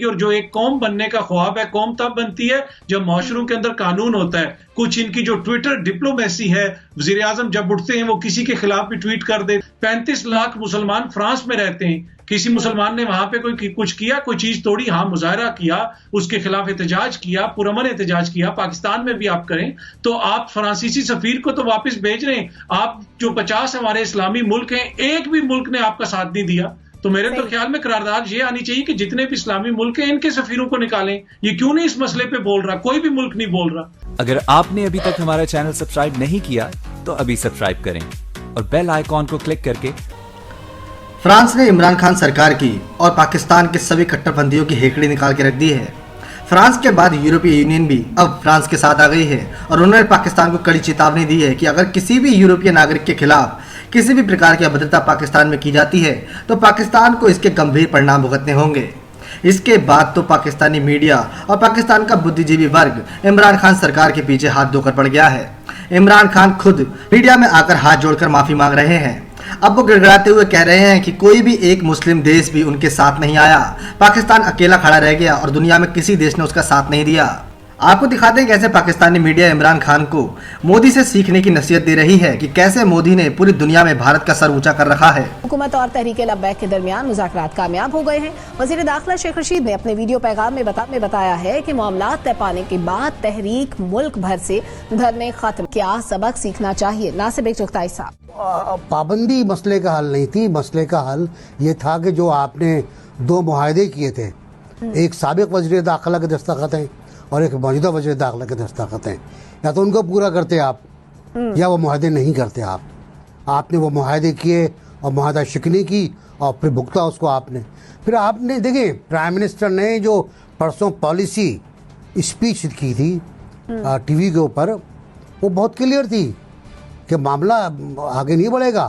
बनेगी। और जो एक कौम बनने का ख्वाब है, कौम तब बनती है जब माशरों के अंदर कानून होता है। कुछ इनकी जो ट्विटर डिप्लोमेसी है, वजीर आजम जब उठते हैं वो किसी के खिलाफ भी ट्वीट कर दे। 35 लाख मुसलमान फ्रांस में रहते हैं, किसी मुसलमान ने वहां पे कोई कुछ किया, कोई चीज तोड़ी, हाँ मुजाहरा किया, उसके खिलाफ एहतजाज किया, पुरअमन एहतजाज किया। पाकिस्तान में भी आप करें तो आप फ्रांसीसी सफीर को तो वापस भेज रहे हैं। आप जो 50 हमारे इस्लामी मुल्क हैं, एक भी मुल्क ने आपका साथ नहीं दिया। तो मेरे तो ख्याल में करारदाद ये आनी चाहिए कि जितने भी इस्लामी मुल्क हैं इनके सफीरों को निकालें। ये क्यों नहीं इस मसले पे बोल रहा? कोई भी मुल्क नहीं बोल रहा। अगर आपने अभी तक हमारा चैनल सब्सक्राइब नहीं किया तो अभी सब्सक्राइब करें और बेल आइकॉन को क्लिक करके। फ्रांस ने इमरान खान सरकार की और पाकिस्तान के सभी कट्टरपंथियों की हेकड़ी निकाल के रख दी है। फ्रांस के बाद यूरोपीय यूनियन भी अब फ्रांस के साथ आ गई है और उन्होंने पाकिस्तान को कड़ी चेतावनी दी है कि अगर किसी भी यूरोपीय नागरिक के खिलाफ किसी भी प्रकार की अभद्रता पाकिस्तान में की जाती है तो पाकिस्तान को इसके गंभीर परिणाम भुगतने होंगे। इसके बाद तो पाकिस्तानी मीडिया और पाकिस्तान का बुद्धिजीवी वर्ग इमरान खान सरकार के पीछे हाथ धोकर पड़ गया है। इमरान खान खुद मीडिया में आकर हाथ जोड़कर माफी मांग रहे हैं। अब वो गिड़गिड़ाते हुए कह रहे हैं कि कोई भी एक मुस्लिम देश भी उनके साथ नहीं आया, पाकिस्तान अकेला खड़ा रह गया और दुनिया में किसी देश ने उसका साथ नहीं दिया। आपको दिखाते हैं कैसे पाकिस्तानी मीडिया इमरान खान को मोदी से सीखने की नसीहत दे रही है कि कैसे मोदी ने पूरी दुनिया में भारत का सर ऊंचा कर रखा है। हुकूमत और तहरीके लब्बैक के दरमियान मुज़ाकरात कामयाब हो गए हैं। वज़ीर दाखिला शेख रशीद ने अपने वीडियो पैगाम में बताया है कि मामला तय पाने के बाद तहरीक मुल्क भर से धरने खत्म। क्या सबक सीखना चाहिए? नासिर चुगताई साहब, पाबंदी मसले का हल नहीं थी। मसले का हल ये था कि जो आपने 2 मुआहदे किए थे, एक साबिक वज़ीर दाखिला के दस्तखत हैं और एक मौजूदा वज़ीर दाखिला के दस्तखत हैं। या तो उनको पूरा करते आप या वो मुआहदे नहीं करते आप। आपने वो मुआहदे किए और मुआहदा शिकनी की और फिर भुगता उसको आपने। फिर आपने देखें, प्राइम मिनिस्टर ने जो परसों पॉलिसी स्पीच की थी टीवी के ऊपर, वो बहुत क्लियर थी कि मामला आगे नहीं बढ़ेगा।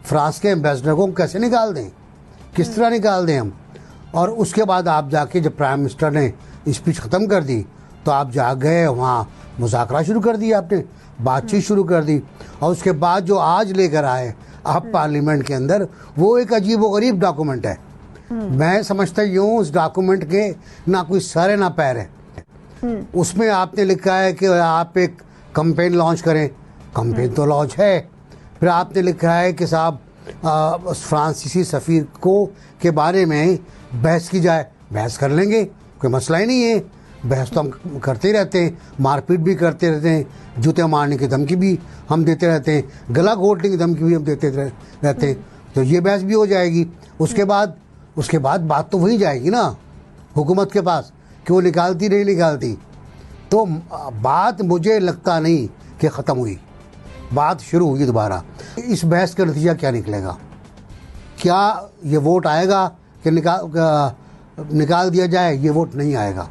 फ्रांस के एम्बेसडर को कैसे निकाल दें, किस तरह निकाल दें हम। और उसके बाद आप जाके जब प्राइम मिनिस्टर ने स्पीच ख़त्म कर दी तो आप जा गए वहाँ, मुज़ाकरा शुरू कर दिया, आपने बातचीत शुरू कर दी। और उसके बाद जो आज लेकर आए आप पार्लियामेंट के अंदर, वो एक अजीब व गरीब डॉक्यूमेंट है। मैं समझता यूँ उस डॉक्यूमेंट के ना कोई सर है ना पैर है। उसमें आपने लिखा है कि आप एक कैंपेन लॉन्च करें। कैंपेन तो लॉन्च है। फिर आपने लिखा है कि साहब फ्रांसीसी सफ़ीर को के बारे में बहस की जाए। बहस कर लेंगे, कोई मसला ही नहीं है। बहस तो हम करते रहते हैं, मारपीट भी करते रहते हैं, जूते मारने की धमकी भी हम देते रहते हैं, गला घोटने की धमकी भी हम देते रहते हैं। तो ये बहस भी हो जाएगी। उसके बाद बात तो वही जाएगी ना हुकूमत के पास कि वो निकालती नहीं निकालती। तो बात मुझे लगता नहीं कि ख़त्म हुई, बात शुरू हुई दोबारा। इस बहस का नतीजा क्या निकलेगा? क्या ये वोट आएगा कि निकाल दिया जाए? ये वोट नहीं आएगा।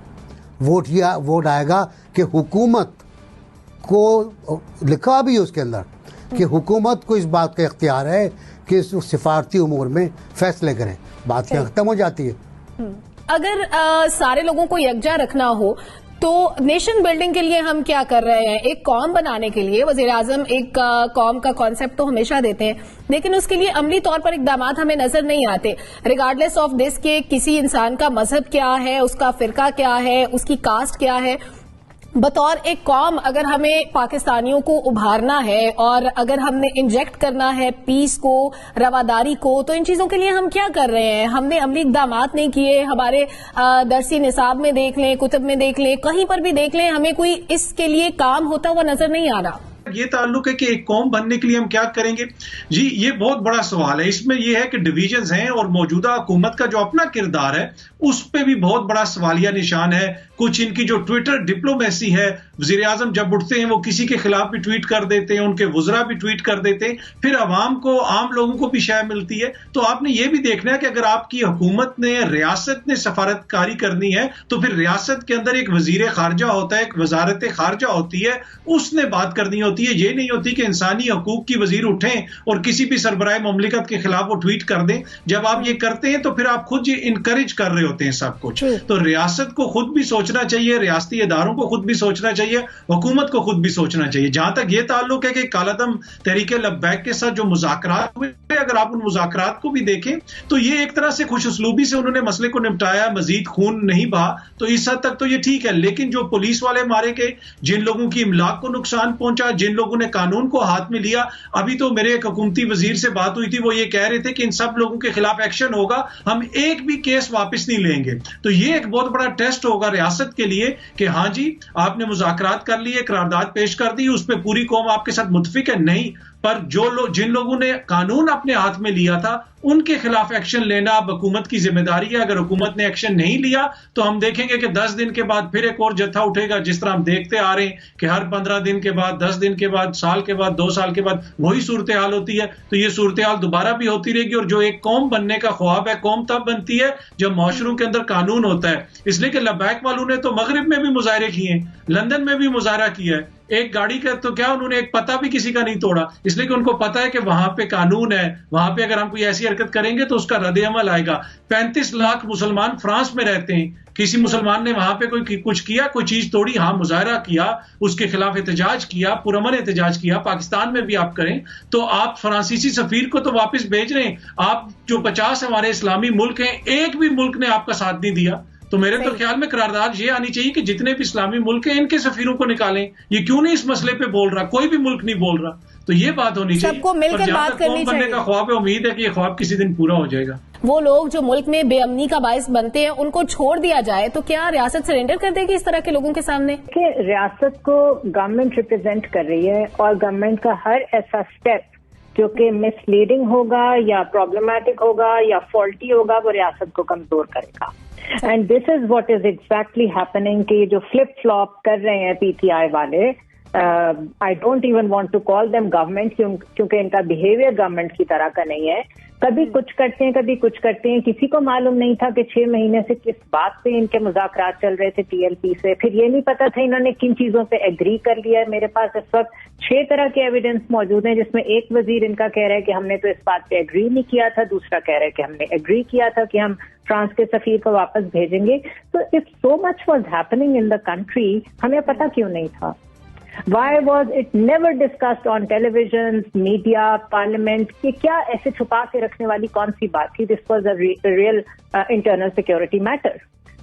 वोट आएगा कि हुकूमत को, लिखा भी है उसके अंदर कि हुकूमत को इस बात का इख्तियार है कि इस सिफारती उमूर में फैसले करें। बात क्या ख़त्म हो जाती है। अगर सारे लोगों को यकजा रखना हो तो नेशन बिल्डिंग के लिए हम क्या कर रहे हैं? एक कौम बनाने के लिए वज़ीर आज़म एक कौम का कॉन्सेप्ट तो हमेशा देते हैं, लेकिन उसके लिए अमली तौर पर इकदाम हमें नजर नहीं आते। रिगार्डलेस ऑफ दिस के किसी इंसान का मजहब क्या है, उसका फिरका क्या है, उसकी कास्ट क्या है, बतौर एक कौम अगर हमें पाकिस्तानियों को उभारना है और अगर हमने इंजेक्ट करना है पीस को, रवादारी को, तो इन चीजों के लिए हम क्या कर रहे हैं? हमने अमली इक़दाम नहीं किए। हमारे दरसी निसाब में देख लें, कुतुब में देख लें, कहीं पर भी देख लें, हमें कोई इसके लिए काम होता हुआ नजर नहीं आ रहा। ये ताल्लुक है कि एक कौम बनने के लिए हम क्या करेंगे जी, ये बहुत बड़ा सवाल है। इसमें यह है कि डिवीजन्स हैं और मौजूदा हुकूमत का जो अपना किरदार है उस पे भी बहुत बड़ा सवालिया निशान है। कुछ इनकी जो ट्विटर डिप्लोमेसी है, वजीर आजम जब उठते हैं वो किसी के खिलाफ भी ट्वीट कर देते हैं, उनके वज़रा भी ट्वीट कर देते हैं, फिर अवाम को, आम लोगों को भी शय मिलती है। तो आपने ये भी देखना है कि अगर आपकी हुकूमत ने, रियासत ने सफारतकारी करनी है तो फिर रियासत के अंदर एक वजीर खारजा होता है, एक वजारत खारजा होती है, उसने बात करनी होती है। ये नहीं होती कि इंसानी हकूक की वजीर उठें और किसी भी सरबराह ममलिकत के खिलाफ वो ट्वीट कर दें। जब आप ये करते हैं तो फिर आप खुद ये इनकरेज कर रहे होते हैं। होते हैं सब कुछ। तो रियासत को खुद भी सोचना चाहिए, रियासती इदारों को खुद भी सोचना चाहिए, हुकूमत को खुद भी सोचना चाहिए। जहां तक ये ताल्लुक है कि कालादम तहरीके लब्बैक के साथ जो मुज़ाकरात हुए, अगर आप उन मुज़ाकरात को भी देखें तो ये एक तरह से खुश उसलूबी से उन्होंने मसले को निपटाया, मजीद खून नहीं बहा, तो इस हद तक तो ये ठीक है। लेकिन जो पुलिस वाले मारे गए, जिन लोगों की इमलाक को नुकसान पहुंचा, जिन लोगों ने कानून को हाथ में लिया, अभी तो मेरे एक हुकूमती वजीर से बात हुई थी, वो ये कह रहे थे कि इन सब लोगों के खिलाफ एक्शन होगा, हम एक भी केस वापस नहीं लेंगे। तो ये एक बहुत बड़ा टेस्ट होगा रियासत के लिए कि हाँ जी, आपने मुज़ाकरात कर लिए, करारदाद पेश कर दी, उस पर पूरी कौम आपके साथ मुत्तफिक है, नहीं, पर जिन लोगों ने कानून अपने हाथ में लिया था उनके खिलाफ एक्शन लेना अब हुकूमत की जिम्मेदारी है। अगर हुकूमत ने एक्शन नहीं लिया तो हम देखेंगे कि 10 दिन के बाद फिर एक और जत्था उठेगा, जिस तरह हम देखते आ रहे हैं कि हर 15 दिन के बाद, 10 दिन के बाद, साल के बाद, 2 साल के बाद वही सूरत हाल होती है। तो ये सूरत हाल दोबारा भी होती रहेगी। और जो एक कौम बनने का ख्वाब है, कौम तब बनती है जब माशरों के अंदर कानून होता है। इसलिए कि लब्बैक वालों ने तो मगरिब में भी मुजाहरे किए, लंदन में भी मुजाहरा किया है, एक गाड़ी का तो क्या उन्होंने एक पता भी किसी का नहीं तोड़ा, इसलिए कि उनको पता है कि वहां पे कानून है, वहां पे अगर हम कोई ऐसी हरकत करेंगे तो उसका रद्द-ए-अमल आएगा। 35 लाख मुसलमान फ्रांस में रहते हैं, किसी मुसलमान ने वहां पे कोई कुछ किया, कोई चीज तोड़ी, हाँ मुजाहरा किया, उसके खिलाफ एहतजाज किया, पुरअमन एहतजाज किया। पाकिस्तान में भी आप करें तो आप फ्रांसीसी सफीर को तो वापस भेज रहे हैं, आप जो 50 हमारे इस्लामी मुल्क हैं, एक भी मुल्क ने आपका साथ नहीं दिया। तो मेरे तो ख्याल में करारदाद ये आनी चाहिए कि जितने भी इस्लामी मुल्क हैं इनके सफीरों को निकालें। ये क्यों नहीं इस मसले पे बोल रहा, कोई भी मुल्क नहीं बोल रहा, तो ये बात होनी चाहिए। सबको मिलकर बात करनी चाहिए। बनने का ख्वाब है, उम्मीद है कि ये ख्वाब किसी दिन पूरा हो जाएगा। वो लोग जो मुल्क में बेअमनी का बायस बनते हैं उनको छोड़ दिया जाए तो क्या रियासत सरेंडर कर देगी इस तरह के लोगों के सामने? कि रियासत को गवर्नमेंट रिप्रेजेंट कर रही है और गवर्नमेंट का हर ऐसा स्टेप जो कि मिसलीडिंग होगा या प्रॉब्लमैटिक होगा या फॉल्टी होगा वो रियासत को कमजोर करेगा। And this is what is exactly happening कि जो फ्लिप फ्लॉप कर रहे हैं पीटीआई वाले, I don't even want to call them government, क्योंकि इनका बिहेवियर गवर्नमेंट की तरह का नहीं है। कभी कुछ करते हैं, कभी कुछ करते हैं। किसी को मालूम नहीं था कि 6 महीने से किस बात पे इनके मुज़ाकरात चल रहे थे टीएलपी से। फिर ये नहीं पता था इन्होंने किन चीजों पे एग्री कर लिया है। मेरे पास इस वक्त 6 तरह के एविडेंस मौजूद हैं, जिसमें एक वजीर इनका कह रहा है कि हमने तो इस बात पे एग्री नहीं किया था, दूसरा कह रहा है कि हमने एग्री किया था कि हम फ्रांस के सफीर को वापस भेजेंगे। तो if so much was happening in the country, हमें पता क्यों नहीं था? Why was it never discussed on television, media, parliament? कि क्या ऐसे छुपा के रखने वाली कौन सी बात थी? This was a real internal security matter.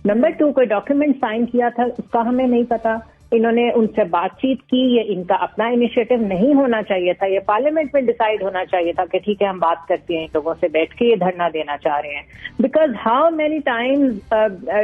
Number 2, कोई डॉक्यूमेंट साइन किया था उसका हमें नहीं पता। इन्होंने उनसे बातचीत की, ये इनका अपना इनिशिएटिव नहीं होना चाहिए था, ये पार्लियामेंट में डिसाइड होना चाहिए था कि ठीक है हम बात करते हैं इन लोगों से बैठ के, ये धरना देना चाह रहे हैं। बिकॉज हाउ मेनी टाइम्स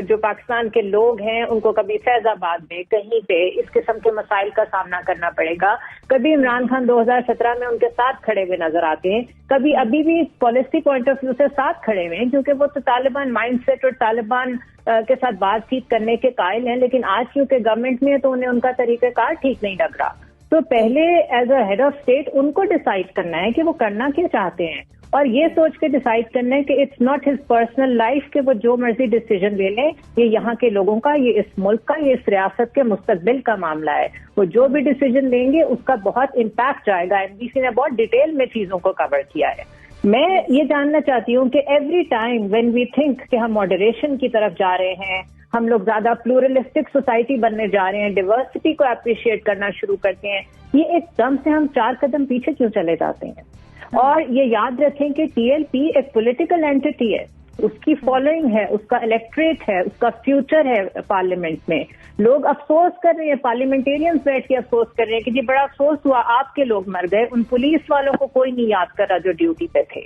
जो पाकिस्तान के लोग हैं उनको कभी फैजाबाद में कहीं पे इस किस्म के मसाइल का सामना करना पड़ेगा। कभी इमरान खान 2017 में उनके साथ खड़े हुए नजर आते हैं, कभी अभी भी पॉलिसी पॉइंट ऑफ व्यू से साथ खड़े हुए हैं, क्योंकि वो तो तालिबान माइंडसेट और तालिबान के साथ बातचीत करने के कायल हैं। लेकिन आज क्योंकि गवर्नमेंट में है तो उन्हें उनका तरीकाकार ठीक नहीं लग रहा। तो पहले as a head of state उनको डिसाइड करना है कि वो करना क्या चाहते हैं, और ये सोच के डिसाइड करना है कि it's not his personal life कि वो जो मर्जी डिसीजन ले लें, ये यहाँ के लोगों का, ये इस मुल्क का, ये इस रियासत के मुस्तकबिल का मामला है। वो जो भी डिसीजन लेंगे उसका बहुत इम्पैक्ट जाएगा। एनबीसी ने बहुत डिटेल में चीजों को कवर किया है। मैं ये जानना चाहती हूँ कि every time when we think कि हम मॉडरेशन की तरफ जा रहे हैं, हम लोग ज्यादा प्लूरलिस्टिक सोसाइटी बनने जा रहे हैं, डिवर्सिटी को अप्रिशिएट करना शुरू करते हैं, ये एकदम से हम 4 कदम पीछे क्यों चले जाते हैं? और ये याद रखें कि टीएलपी एक पॉलिटिकल एंटिटी है, उसकी फॉलोइंग है, उसका इलेक्ट्रेट है, उसका फ्यूचर है पार्लियामेंट में। लोग अफसोस कर रहे हैं, पार्लियामेंटेरियंस बैठ के अफसोस कर रहे हैं कि जी बड़ा अफसोस हुआ आपके लोग मर गए, उन पुलिस वालों को कोई नहीं याद कर रहा जो ड्यूटी पे थे।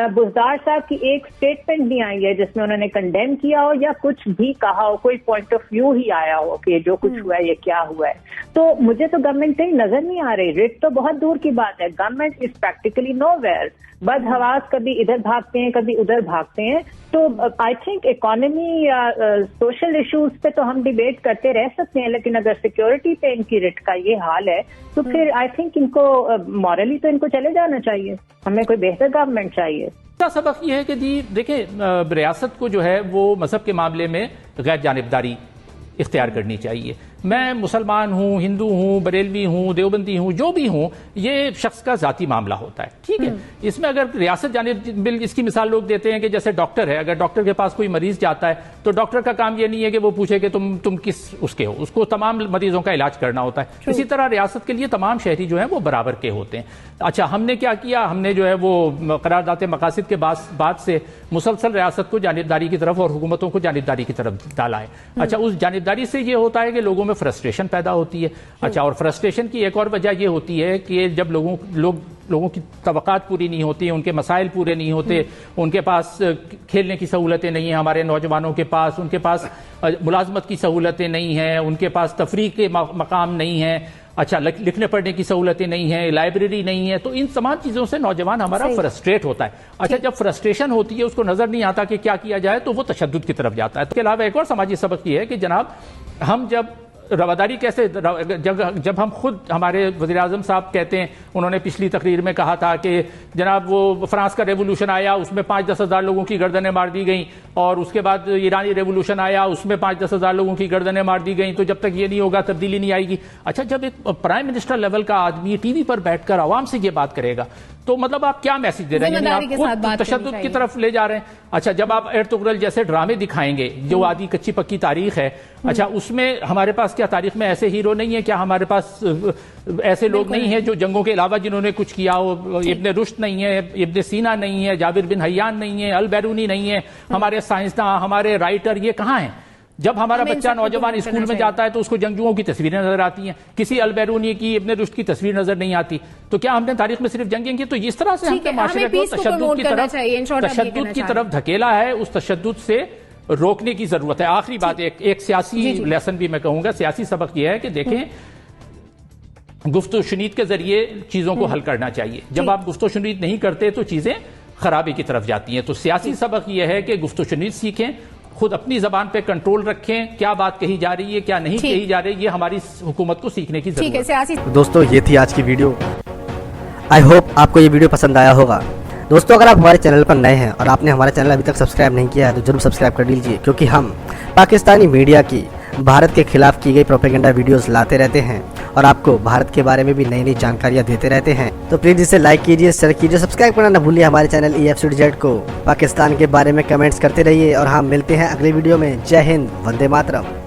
बुज़दार साहब की एक स्टेटमेंट नहीं आई है जिसमें उन्होंने कंडेम किया हो या कुछ भी कहा हो, कोई पॉइंट ऑफ व्यू ही आया हो कि जो कुछ हुआ है ये क्या हुआ है। तो मुझे तो गवर्नमेंट कहीं नजर नहीं आ रही। रिट तो बहुत दूर की बात है, गवर्नमेंट इज प्रैक्टिकली नोवेयर। बदहवास कभी इधर भागते हैं, कभी उधर भागते हैं। तो आई थिंक इकोनॉमी या सोशल इश्यूज पे तो हम डिबेट करते रह सकते हैं, लेकिन अगर सिक्योरिटी पे इनकी रिट का ये हाल है तो फिर आई थिंक इनको मॉरली तो इनको चले जाना चाहिए। हमें कोई बेहतर गवर्नमेंट चाहिए। सबक यह है कि जी देखें, रियासत को जो है वो मजहब के मामले में गैर जानिबदारी इख्तियार करनी चाहिए। मैं मुसलमान हूं, हिंदू हूं, बरेलवी हूं, देवबंदी हूं, जो भी हूं, ये शख्स का जाती मामला होता है, ठीक है। इसमें अगर रियासत जानिब, इसकी मिसाल लोग देते हैं कि जैसे डॉक्टर है, अगर डॉक्टर के पास कोई मरीज जाता है तो डॉक्टर का काम ये नहीं है कि वो पूछे कि तुम किस उसके हो, उसको तमाम मरीजों का इलाज करना होता है। इसी तरह रियासत के लिए तमाम शहरी जो है वो बराबर के होते हैं। अच्छा, हमने क्या किया, हमने जो है वो करारदाते मकासिद के बाद से मुसलसल रियासत को जानिबदारी की तरफ और हुकूमतों को जानिबदारी की तरफ डाला है। अच्छा, उस जानिबदारी से ये होता है कि लोगों में फ्रस्ट्रेशन पैदा होती है। अच्छा, और फ्रस्ट्रेशन की एक और वजह ये होती है कि जब लोगों की तवक्कात पूरी नहीं होती, उनके मसाइल पूरे नहीं होते, उनके पास खेलने की सहूलतें नहीं हैं, हमारे नौजवानों के पास, उनके पास मुलाजमत की सहूलतें नहीं हैं, उनके पास तफरीह के मकाम नहीं हैं, अच्छा लिखने पढ़ने की सहूलतें नहीं है, लाइब्रेरी नहीं है, तो इन तमाम चीज़ों से नौजवान हमारा फ्रस्ट्रेट होता है। अच्छा, जब फ्रस्ट्रेशन होती है, उसको नजर नहीं आता कि क्या किया जाए, तो वो तशद्दुद की तरफ जाता है। इसके अलावा एक और समाजी सबक ये है कि जनाब, हम जब रवादारी कैसे, जब हम खुद, हमारे वज़ीर आज़म साहब कहते हैं, उन्होंने पिछली तकरीर में कहा था कि जनाब वो फ्रांस का रेवोल्यूशन आया, उसमें 5-10 हज़ार लोगों की गर्दनें मार दी गई, और उसके बाद ईरानी रेवोल्यूशन आया, उसमें 5-10 हज़ार लोगों की गर्दनें मार दी गई, तो जब तक ये नहीं होगा तब्दीली नहीं आएगी। अच्छा, जब एक प्राइम मिनिस्टर लेवल का आदमी टीवी पर बैठकर आवाम से ये बात करेगा, तो मतलब आप क्या मैसेज दे रहे हैं? आप खुद तशद्दुद की तरफ ले जा रहे हैं। अच्छा, जब आप एर्तुगरुल जैसे ड्रामे दिखाएंगे, जो आदि कच्ची पक्की तारीख है, अच्छा, उसमें हमारे पास क्या तारीख में ऐसे हीरो नहीं है? क्या हमारे पास ऐसे लोग नहीं है जो जंगों के अलावा जिन्होंने कुछ किया हो? इब्ने रुश्द नहीं है, इब्ने सीना नहीं है, जाबिर बिन हय्यान नहीं है, अल बैरूनी नहीं है, हमारे साइंसदान, हमारे राइटर, ये कहाँ हैं? जब हमारा बच्चा नौजवान स्कूल में जाता है तो उसको जंगजुओं की तस्वीरें नजर आती हैं, किसी अल बैरूनी की, इब्ने रुश्द की तस्वीर नजर नहीं आती। तो क्या हमने तारीख में सिर्फ जंगें की? तो इस तरह से हमने माशरे को तशद्दुद की तरफ धकेला है। उस तशद्दुद से रोकने की जरूरत है। आखिरी बात, एक सियासी लेसन भी मैं कहूंगा, सियासी सबक यह है कि देखें, गुफ्तगू शुनीद के जरिए चीजों को हल करना चाहिए। जब आप गुफ्तगू शुनीद नहीं करते तो चीजें खराबी की तरफ जाती हैं। तो सियासी सबक यह है कि गुफ्तगू शुनीद सीखें, खुद अपनी जबान पे कंट्रोल रखें, क्या बात कही जा रही है, क्या नहीं कही जा रही है, ये हमारी हुकूमत को सीखने की जरूरत है। दोस्तों, ये थी आज की वीडियो। आई होप आपको ये वीडियो पसंद आया होगा। दोस्तों, अगर आप हमारे चैनल पर नए हैं और आपने हमारा चैनल अभी तक सब्सक्राइब नहीं किया है तो जरूर सब्सक्राइब कर लीजिए, क्योंकि हम पाकिस्तानी मीडिया की भारत के खिलाफ की गई प्रोपेगेंडा वीडियोस लाते रहते हैं और आपको भारत के बारे में भी नई नई जानकारियां देते रहते हैं। तो प्लीज इसे लाइक कीजिए, शेयर कीजिए, सब्सक्राइब करना न भूलिए हमारे चैनल EFCZ को। पाकिस्तान के बारे में कमेंट्स करते रहिए और हम मिलते हैं अगले वीडियो में। जय हिंद, वंदे मातरम।